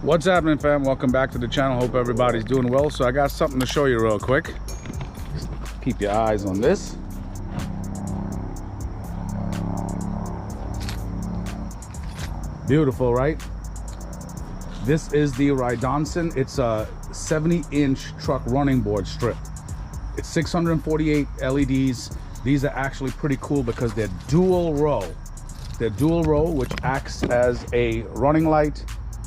What's happening, fam? Welcome back to the channel. Hope everybody's doing well. So I got something to show you real quick. Just keep your eyes on this. Beautiful, right? This is the Rydonson. It's a 70-inch truck running board strip. It's 648 LEDs. These are actually pretty cool because they're dual row. They're dual row, which acts as a running light,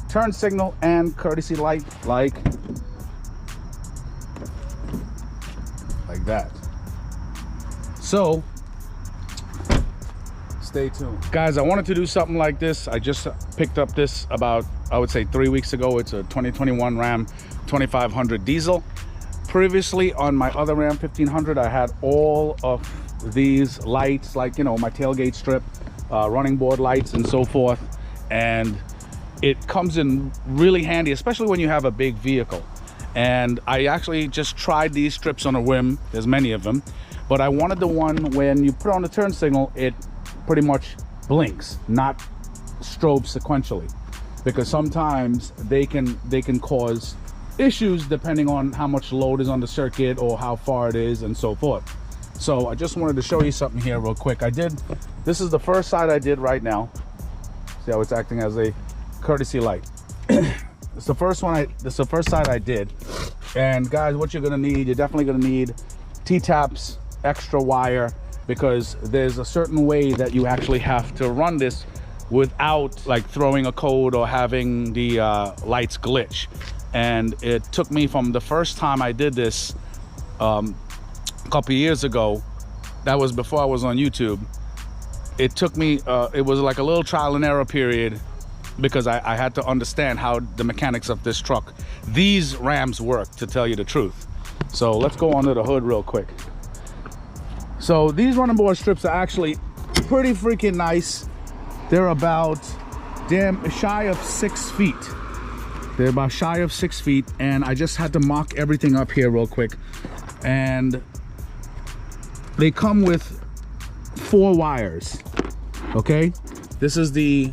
turn signal, and courtesy light, like that. So stay tuned, guys. I wanted to do something like this. I just picked up this about, I would say, 3 weeks ago. It's a 2021 Ram 2500 diesel. Previously on my other Ram 1500, I had all of these lights, like, you know, my tailgate strip, running board lights and so forth, and it comes in really handy, especially when you have a big vehicle. And I actually just tried these strips on a whim. There's many of them, but I wanted the one when you put on the turn signal, it pretty much blinks, not strobe sequentially, because sometimes they can cause issues depending on how much load is on the circuit or how far it is and so forth. So I just wanted to show you something here real quick. This is the first side I did right now. See how it's acting as a courtesy light. It's the first side I did. And guys, what you're you're definitely gonna need T-taps, extra wire, because there's a certain way that you actually have to run this without like throwing a code or having the lights glitch. And it took me, from the first time I did this a couple years ago, that was before I was on YouTube, it took me it was like a little trial and error period, because I had to understand how the mechanics of this truck, these Rams, work, to tell you the truth. So let's go under the hood real quick. So these running board strips are actually pretty freaking nice. They're about shy of 6 feet. They're about shy of 6 feet, and I just had to mock everything up here real quick. And they come with 4 wires, okay? This is the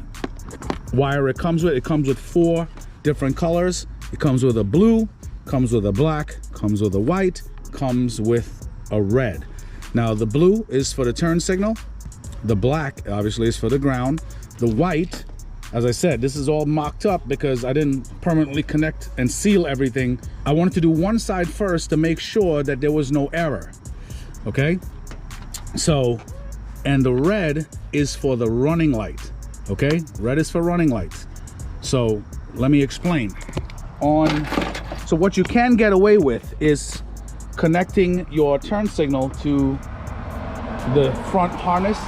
wire it comes with. It comes with 4 different colors. It comes with a blue, comes with a black, comes with a white, comes with a red. Now the blue is for the turn signal. The black obviously is for the ground. The white, as I said, this is all mocked up because I didn't permanently connect and seal everything. I wanted to do one side first to make sure that there was no error, okay? So, and the red is for the running light, okay? Red is for running lights. So let me explain. So what you can get away with is connecting your turn signal to the front harness,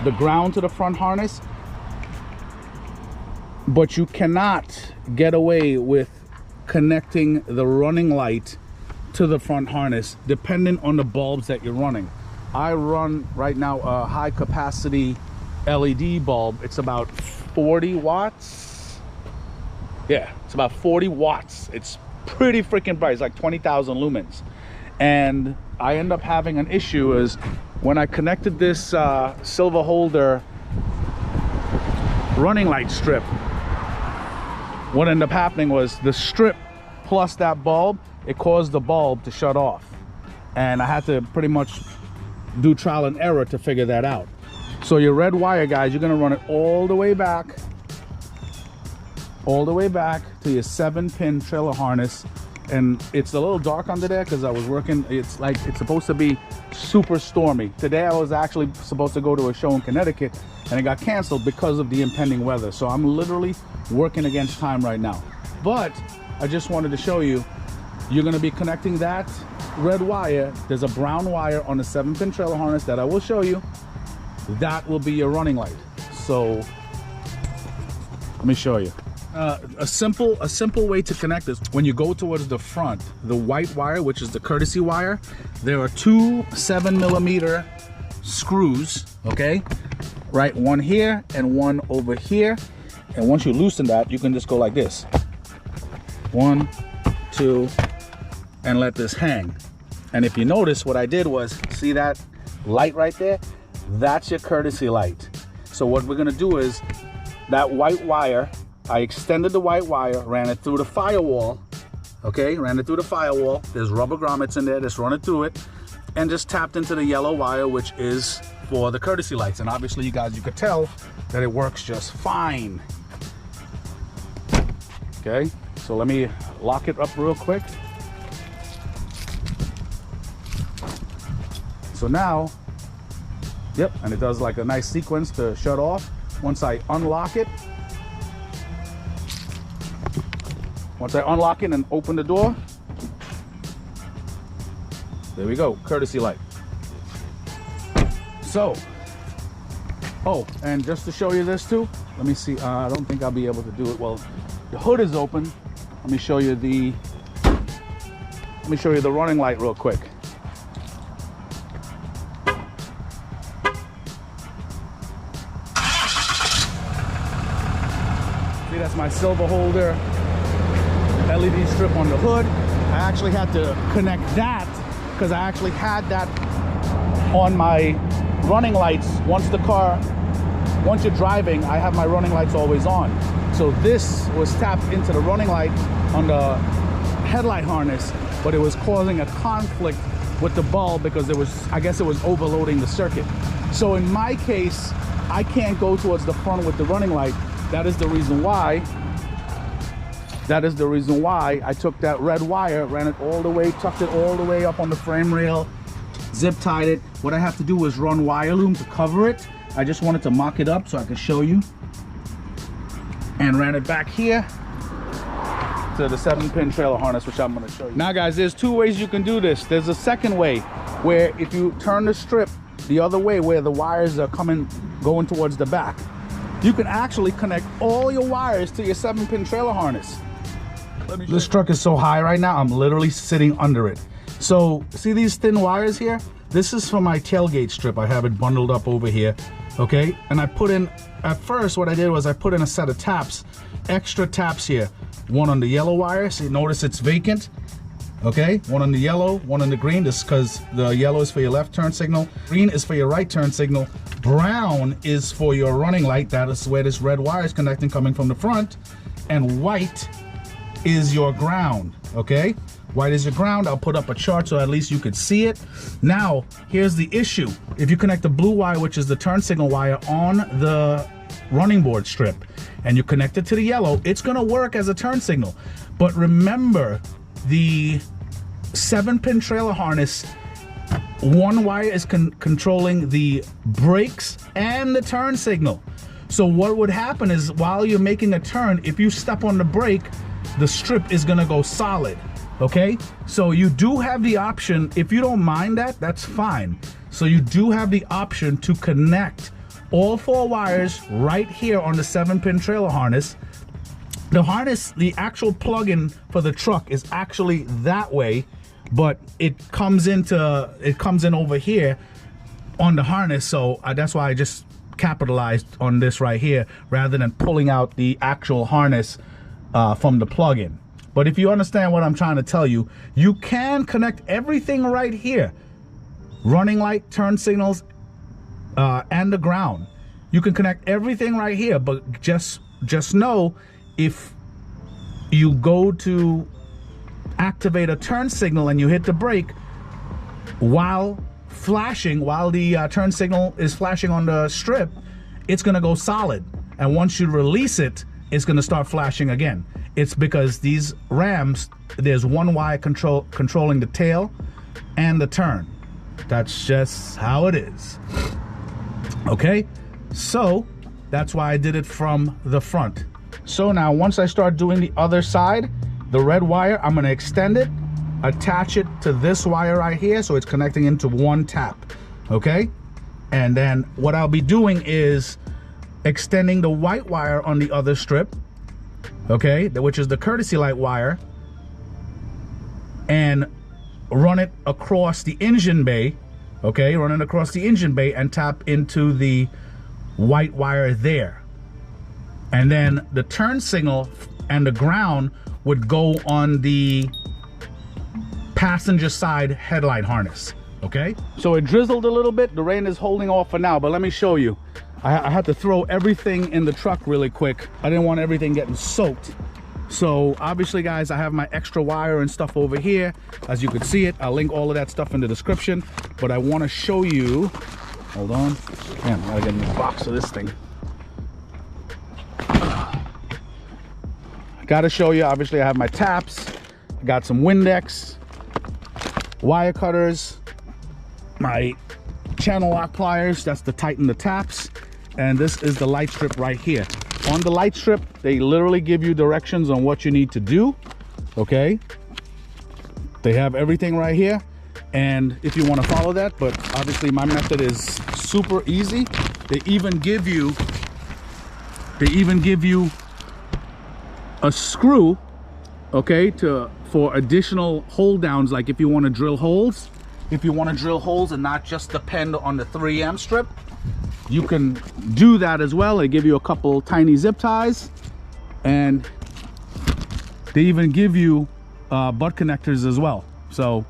the ground to the front harness, but you cannot get away with connecting the running light to the front harness, depending on the bulbs that you're running. I run right now a high capacity LED bulb. It's about 40 watts. Yeah, it's about 40 watts. It's pretty freaking bright. It's like 20,000 lumens. And I end up having an issue is when I connected this silver holder running light strip, what ended up happening was the strip plus that bulb, it caused the bulb to shut off. And I had to pretty much do trial and error to figure that out. So your red wire, guys, you're gonna run it all the way back to your 7-pin trailer harness. And it's a little dark under there because I was working, it's supposed to be super stormy. Today I was actually supposed to go to a show in Connecticut and it got canceled because of the impending weather. So I'm literally working against time right now. But I just wanted to show you, you're gonna be connecting that red wire. There's a brown wire on the 7-pin trailer harness that I will show you. That will be your running light. So let me show you. A simple way to connect this: when you go towards the front, the white wire, which is the courtesy wire, there are 2 7mm screws, okay? Right, one here and one over here. And once you loosen that, you can just go like this. 1, 2, and let this hang. And if you notice, what I did was, see that light right there? That's your courtesy light. So what we're gonna do is, that white wire I extended the white wire, ran it through the firewall, okay? Ran it through the firewall. There's rubber grommets in there, just run it through it, and just tapped into the yellow wire, which is for the courtesy lights. And obviously, you guys, you could tell that it works just fine. Okay, so let me lock it up real quick. So now, yep, and it does like a nice sequence to shut off. Once I unlock it, and open the door, there we go, courtesy light. So, oh, and just to show you this too, let me see, I don't think I'll be able to do it. Well, the hood is open. Let me show you the running light real quick. See, that's my silver holder LED strip on the hood. I actually had to connect that because I actually had that on my running lights. Once you're driving, I have my running lights always on. So this was tapped into the running light on the headlight harness, but it was causing a conflict with the bulb because I guess it was overloading the circuit. So in my case, I can't go towards the front with the running light. That is the reason why I took that red wire, ran it all the way, tucked it all the way up on the frame rail, zip tied it. What I have to do is run wire loom to cover it. I just wanted to mock it up so I could show you. And ran it back here to the 7-pin trailer harness, which I'm going to show you. Now guys, there's two ways you can do this. There's a second way where if you turn the strip the other way where the wires are going towards the back, you can actually connect all your wires to your 7-pin trailer harness. This truck is so high right now, I'm literally sitting under it. So see these thin wires here? This is for my tailgate strip. I have it bundled up over here, okay? And I put in, at first what I did was I put in a set of taps, extra taps here. One on the yellow wire, so you notice it's vacant, okay? One on the yellow, one on the green. This is because the yellow is for your left turn signal, green is for your right turn signal, brown is for your running light. That is where this red wire is connecting, coming from the front, and white is your ground, okay? White is your ground. I'll put up a chart so at least you could see it. Now, here's the issue. If you connect the blue wire, which is the turn signal wire, on the running board strip, and you connect it to the yellow, it's gonna work as a turn signal. But remember, the 7-pin trailer harness, one wire is controlling the brakes and the turn signal. So what would happen is while you're making a turn, if you step on the brake, the strip is gonna go solid. Okay, so you do have the option, if you don't mind that, that's fine. So you do have the option to connect all 4 wires right here on the 7-pin trailer harness. The harness, the actual plug-in for the truck is actually that way, but it comes in over here on the harness. So that's why I just capitalized on this right here rather than pulling out the actual harness from the plug-in. But if you understand what I'm trying to tell you, you can connect everything right here. Running light, turn signals, and the ground. You can connect everything right here, but just know if you go to activate a turn signal and you hit the brake while the turn signal is flashing on the strip, it's gonna go solid. And once you release it, it's gonna start flashing again. It's because these Rams, there's one wire controlling the tail and the turn. That's just how it is. Okay, so that's why I did it from the front. So now once I start doing the other side, the red wire, I'm gonna extend it, attach it to this wire right here so it's connecting into one tap, okay? And then what I'll be doing is extending the white wire on the other strip, okay, which is the courtesy light wire, and run it across the engine bay, okay, run it across the engine bay and tap into the white wire there. And then the turn signal and the ground would go on the passenger side headlight harness, Okay, so it drizzled a little bit. The rain is holding off for now, but let me show you. I had to throw everything in the truck really quick. I didn't want everything getting soaked. So obviously, guys, I have my extra wire and stuff over here. As you can see it, I'll link all of that stuff in the description. But I want to show you, hold on. Man, I gotta get a new box of this thing. I gotta show you, obviously I have my taps. I got some Windex, wire cutters, my channel lock pliers, that's to tighten the taps. And this is the light strip right here. On the light strip, they literally give you directions on what you need to do, okay? They have everything right here. And if you want to follow that, but obviously my method is super easy. They even give you a screw, okay, for additional hold downs, like if you want to drill holes. If you want to drill holes and not just depend on the 3M strip, you can do that as well. They give you a couple tiny zip ties, and they even give you butt connectors as well. So,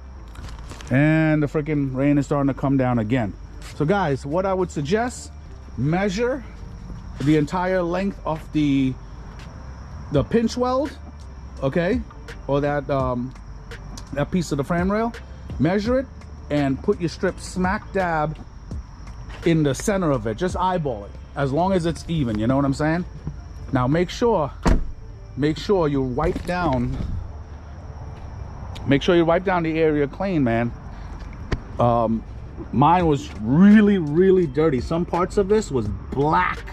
and the freaking rain is starting to come down again. So guys, what I would suggest, measure the entire length of the pinch weld, okay, or that that piece of the frame rail. Measure it and put your strip smack dab in the center of it. Just eyeball it, as long as it's even, you know what I'm saying? Now make sure you wipe down the area clean, man. Mine was really dirty. Some parts of this was black,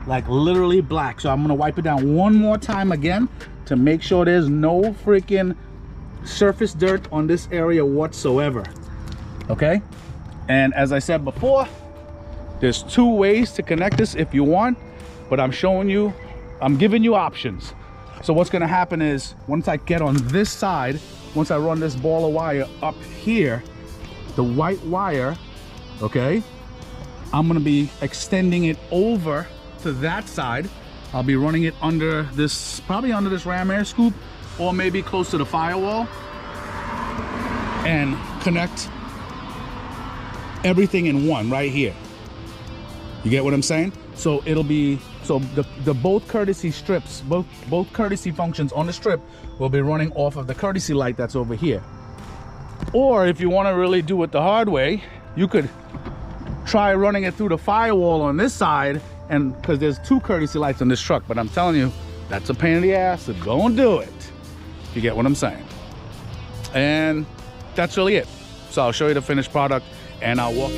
like literally black. So I'm gonna wipe it down one more time again to make sure there's no freaking surface dirt on this area whatsoever. Okay, and as I said before, there's 2 ways to connect this if you want, but I'm giving you options. So what's gonna happen is, once I get on this side, once I run this ball of wire up here, the white wire, okay, I'm gonna be extending it over to that side. I'll be running it under this, probably under this ram air scoop, or maybe close to the firewall, and connect everything in one right here. You get what I'm saying? So it'll be, so the both courtesy strips, both courtesy functions on the strip will be running off of the courtesy light that's over here. Or if you want to really do it the hard way, you could try running it through the firewall on this side, and because there's 2 courtesy lights on this truck, but I'm telling you, that's a pain in the ass, so don't do it. You get what I'm saying? And that's really it. So I'll show you the finished product and I'll walk.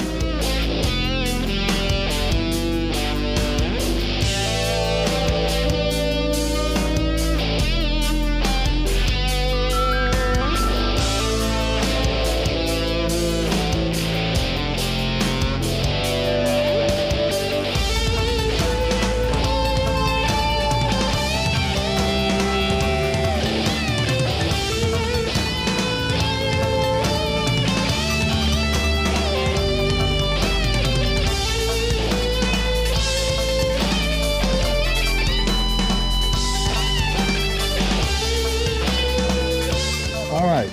All right,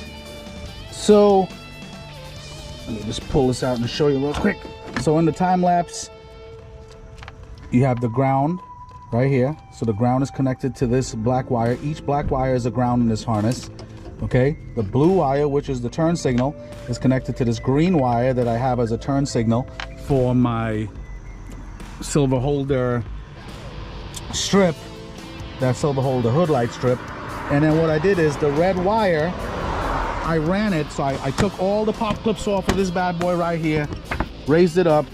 so let me just pull this out and show you real quick. So in the time lapse, you have the ground right here. So the ground is connected to this black wire. Each black wire is a ground in this harness. Okay, the blue wire, which is the turn signal, is connected to this green wire that I have as a turn signal for my silver holder strip, that silver holder hood light strip. And then what I did is the red wire, I ran it, so I took all the pop clips off of this bad boy right here, raised it up,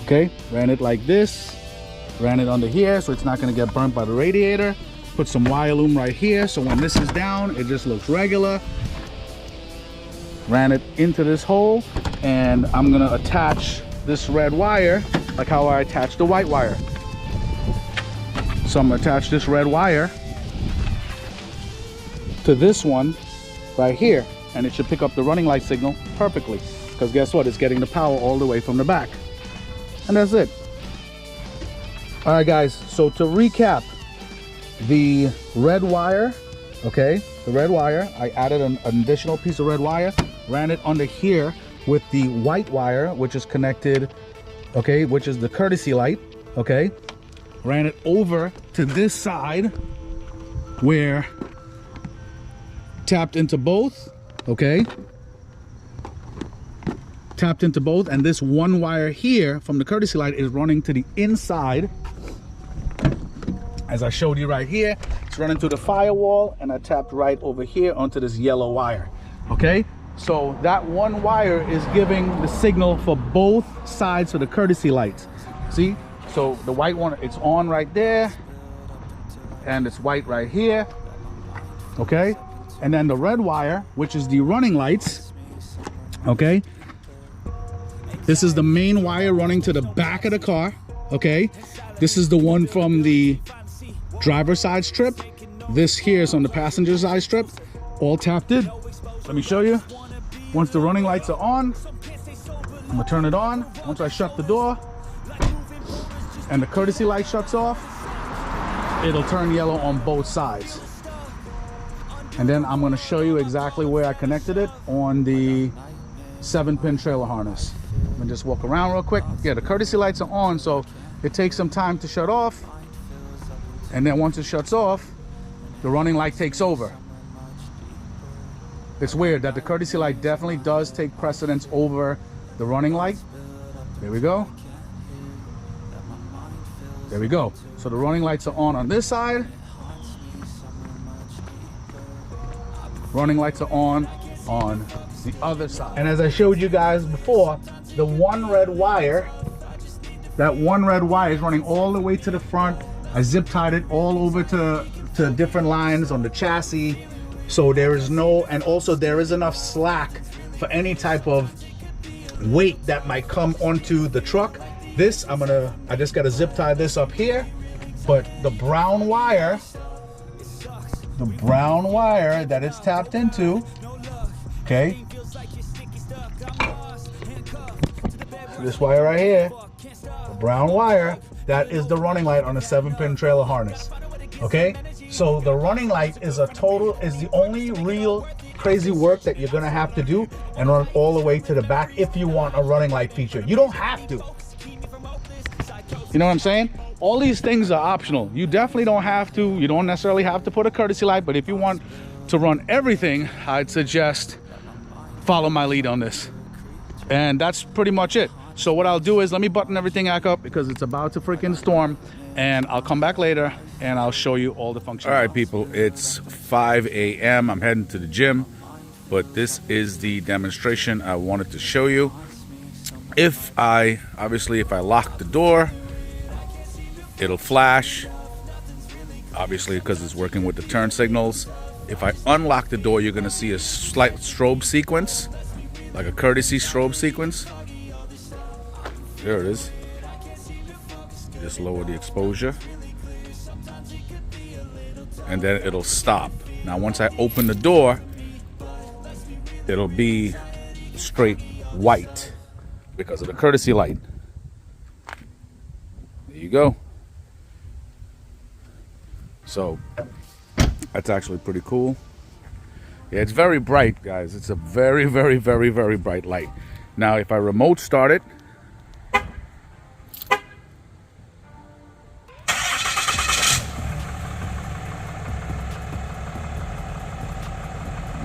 okay, ran it like this, ran it under here so it's not going to get burnt by the radiator, put some wire loom right here so when this is down it just looks regular, ran it into this hole, and I'm going to attach this red wire like how I attached the white wire. So I'm going to attach this red wire to this one right here, and it should pick up the running light signal perfectly, because guess what, it's getting the power all the way from the back. And that's it. All right guys, so to recap, the red wire, okay, the red wire, I added an additional piece of red wire ran it under here with the white wire, which is connected, okay, which is the courtesy light, okay. Ran it over to this side where tapped into both, okay. Tapped into both, and this one wire here from the courtesy light is running to the inside. As I showed you right here, it's running through the firewall, and I tapped right over here onto this yellow wire, okay. So that one wire is giving the signal for both sides of the courtesy lights. See, so the white one, it's on right there, and it's white right here, okay. And then the red wire, which is the running lights, okay. This is the main wire running to the back of the car, okay. This is the one from the driver's side strip. This here is on the passenger side strip, all tapped in. Let me show you. Once the running lights are on, I'm gonna turn it on. Once I shut the door and the courtesy light shuts off, it'll turn yellow on both sides. And then I'm gonna show you exactly where I connected it on the 7-pin trailer harness. Let me just walk around real quick. Yeah, the courtesy lights are on, so it takes some time to shut off. And then once it shuts off, the running light takes over. It's weird that the courtesy light definitely does take precedence over the running light. There we go. There we go. So the running lights are on this side. Running lights are on the other side. And as I showed you guys before, the one red wire, that one red wire is running all the way to the front. I zip tied it all over to different lines on the chassis. So there is no, and also there is enough slack for any type of weight that might come onto the truck. This, I just gotta zip tie this up here. But the brown wire that it's tapped into, okay. This wire right here, the brown wire, that is the running light on a 7-pin trailer harness, okay. So the running light is the only real crazy work that you're gonna have to do, and run all the way to the back if you want a running light feature. You don't have to. You know what I'm saying? All these things are optional. You definitely don't have to. You don't necessarily have to put a courtesy light, but if you want to run everything, I'd suggest follow my lead on this. And that's pretty much it. So what I'll do is, let me button everything back up because it's about to freaking storm, and I'll come back later and I'll show you all the functions. All right, people, it's 5 a.m. I'm heading to the gym, but this is the demonstration I wanted to show you. If I lock the door, it'll flash, obviously, because it's working with the turn signals. If I unlock the door, you're gonna see a slight strobe sequence, like a courtesy strobe sequence. There it is. Just lower the exposure, and then it'll stop. Now once I open the door, it'll be straight white because of the courtesy light. There you go. So that's actually pretty cool. Yeah, it's very bright, guys. It's a very, very, very, very bright light. Now if I remote start it,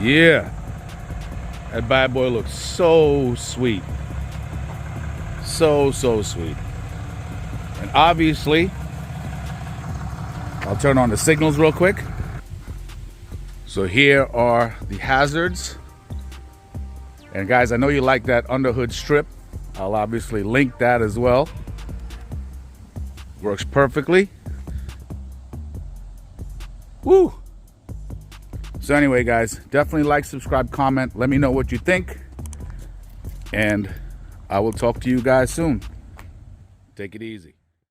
yeah, that bad boy looks so sweet. So sweet. And obviously, I'll turn on the signals real quick. So here are the hazards. And guys, I know you like that underhood strip. I'll obviously link that as well. Works perfectly. Woo! So anyway, guys, definitely like, subscribe, comment. Let me know what you think. And I will talk to you guys soon. Take it easy.